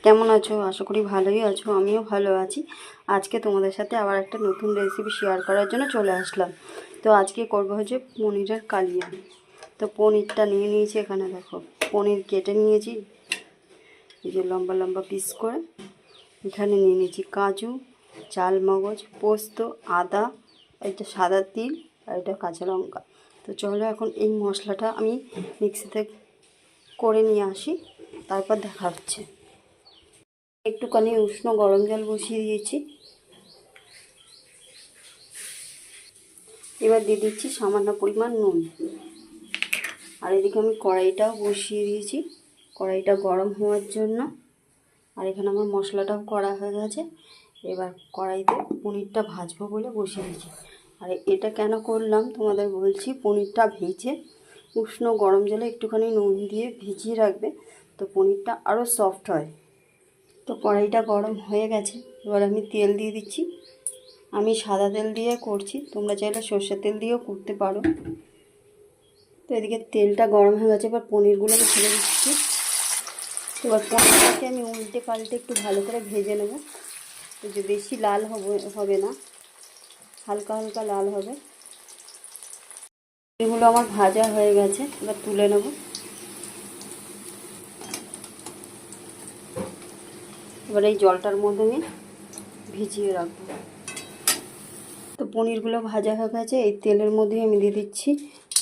কেমন আছো? আশা করি ভালোই আছো। আমিও ভালো আছি। আজকে তোমাদের সাথে আবার একটা নতুন রেসিপি শেয়ার করার জন্য চলে আসলাম। তো আজকে করবো হচ্ছে পনিরের কালিয়া। তো পনিরটা নিয়ে নিয়েছি, এখানে দেখো পনির কেটে নিয়েছি এই যে লম্বা লম্বা পিস করে। এখানে নিয়ে নিয়েছি কাজু, চালমগজ, পোস্ত, আদা, এটা সাদা তিল আর এটা কাঁচা লঙ্কা। তো চলো এখন এই মশলাটা আমি মিক্সিতে করে নিয়ে আসি, তারপর দেখা হচ্ছে। একটুখানি উষ্ণ গরম জল বসিয়ে দিয়েছি, এবার দিয়ে দিচ্ছি সামান্য পরিমাণ নুন। আর এদিকে আমি কড়াইটাও বসিয়ে দিয়েছি, কড়াইটা গরম হওয়ার জন্য। আর এখানে আমার মশলাটাও করা হয়ে গেছে। এবার কড়াইতে পনিরটা ভাজবো বলে বসিয়ে দিয়েছি। আর এটা কেন করলাম তোমাদের বলছি, পনিরটা ভেজে উষ্ণ গরম জলে একটুখানি নুন দিয়ে ভিজিয়ে রাখবে, তো পনিরটা আরও সফট হয়। তো কড়াইটা গরম হয়ে গেছে, এবার আমি তেল দিয়ে দিচ্ছি। আমি সাদা তেল দিয়ে করছি, তোমরা চাইলে সর্ষের তেল দিয়েও করতে পারো। তো এদিকে তেলটা গরম হয়ে গেছে, এবার পনিরগুলো আমি ছেড়ে দিচ্ছি। এবার পনিরটাকে আমি উল্টে পাল্টে একটু ভালো করে ভেজে নেব। তো যে বেশি লাল হবে না, হালকা হালকা লাল হবে। এগুলো আমার ভাজা হয়ে গেছে, এবার তুলে নেব। এবার এই জলটার মধ্যে আমি ভিজিয়ে রাখবো। তো পনিরগুলো ভাজা হয়ে গেছে, এই তেলের মধ্যে আমি দিয়ে দিচ্ছি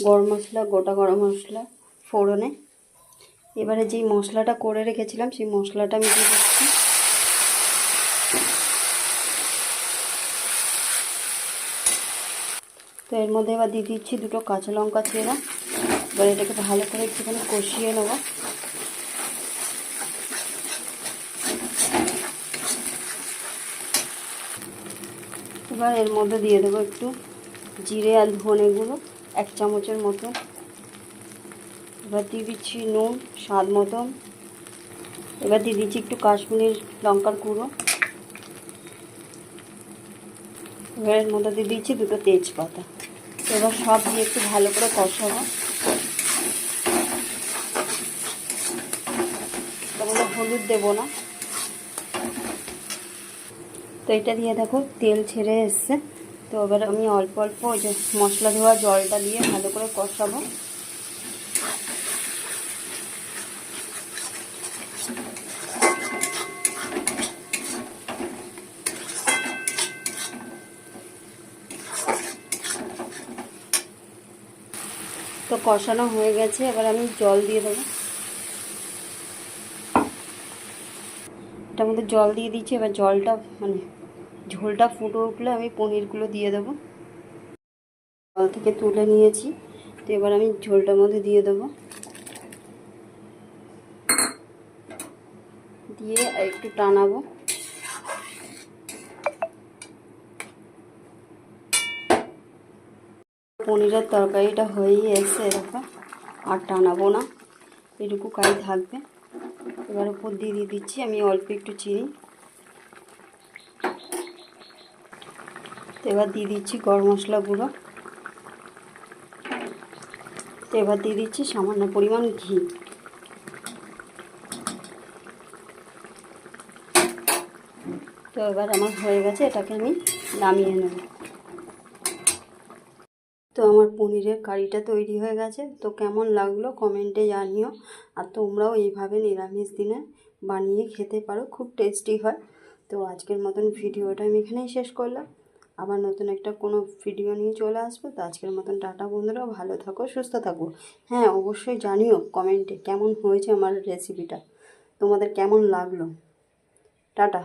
গরম মশলা, গোটা গরম মশলা ফোড়নে। এবারে যেই মশলাটা করে রেখেছিলাম সেই মশলাটা আমি দিয়ে দিচ্ছি। তো এর মধ্যে এবার দিয়ে দিচ্ছি দুটো কাঁচা লঙ্কা চেরা। এবার এটাকে ভালো করে একটুখানি কষিয়ে নেব। এবার এর মধ্যে দিয়ে দেবো একটু জিরে আর ধনে গুঁড়ো 1 চামচের মতো। এবার দিয়ে দিচ্ছি নুন স্বাদ মতন। এবার দিয়ে দিচ্ছি একটু কাশ্মীরি লঙ্কার গুঁড়ো। এবার এর মধ্যে দিয়ে দিচ্ছি দুটো তেজপাতা। এবার সব দিয়ে একটু ভালো করে কষাবো। তার মধ্যে হলুদ দেবো না। তো এটা দিয়ে দেখো তেল ছেড়ে এসছে। তো এবার আমি অল্প অল্প ওই যে মশলা ধোয়া জলটা দিয়ে ভালো করে কষাবো। তো কষানো হয়ে গেছে, এবার আমি জল দিয়ে দেবো। এটার মধ্যে জল দিয়ে দিচ্ছি। এবার জলটা ঝোলটা ফুটে উঠলে আমি পনিরগুলো দিয়ে দেবো। জল থেকে তুলে নিয়েছি, তো এবার আমি ঝোলটার মধ্যে দিয়ে দেবো। দিয়ে একটু টানাবো। পনিরের তরকারিটা হয়েই এসছে, এরকম আর টানাবো না, এটুকু কাই থাকবে। এবার উপর দিয়ে দিচ্ছি আমি অল্প একটু চিনি। তো এবার দিয়ে দিচ্ছি গরম মশলা গুঁড়ো। তো এবার দিয়ে দিচ্ছি সামান্য পরিমাণ ঘি। তো এবার আমার হয়ে গেছে, এটাকে আমি নামিয়ে নেব। তো আমার পনিরের কারিটা তৈরি হয়ে গেছে। তো কেমন লাগলো কমেন্টে জানিও। আর তোমরাও এইভাবে নিরামিষ দিনে বানিয়ে খেতে পারো, খুব টেস্টি হয়। তো আজকের মতন ভিডিওটা আমি এখানেই শেষ করলাম। আবার নতুন একটা কোনো ভিডিও নিয়ে চলে আসবো। তো আজকের মতন টাটা বন্ধুরা, ভালো থাকো সুস্থ থাকো। হ্যাঁ, অবশ্যই জানিও কমেন্টে কেমন হয়েছে আমার রেসিপিটা, তোমাদের কেমন লাগলো। টাটা।